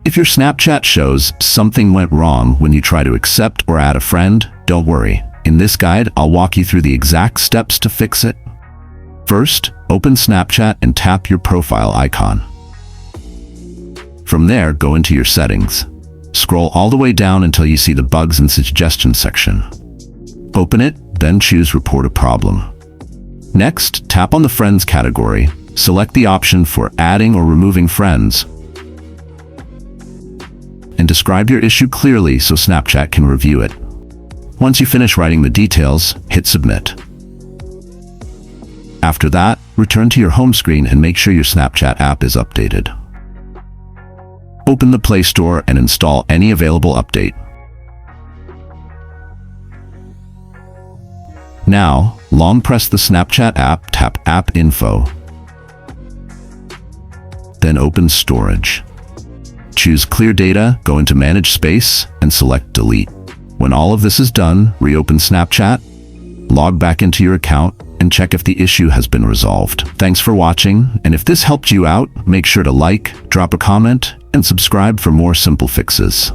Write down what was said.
If your Snapchat shows something went wrong when you try to accept or add a friend, don't worry. In this guide, I'll walk you through the exact steps to fix it. First, open Snapchat and tap your profile icon. From there, go into your settings. Scroll all the way down until you see the bugs and suggestions section. Open it, then choose Report a Problem. Next, tap on the Friends category. Select the option for adding or removing friends, and describe your issue clearly so Snapchat can review it. Once you finish writing the details, hit Submit. After that, return to your home screen and make sure your Snapchat app is updated. Open the Play Store and install any available update. Now, long press the Snapchat app, tap App Info. Then open Storage. Choose Clear Data, go into Manage Space, and select Delete. When all of this is done, reopen Snapchat, log back into your account, and check if the issue has been resolved. Thanks for watching, and if this helped you out, make sure to like, drop a comment, and subscribe for more simple fixes.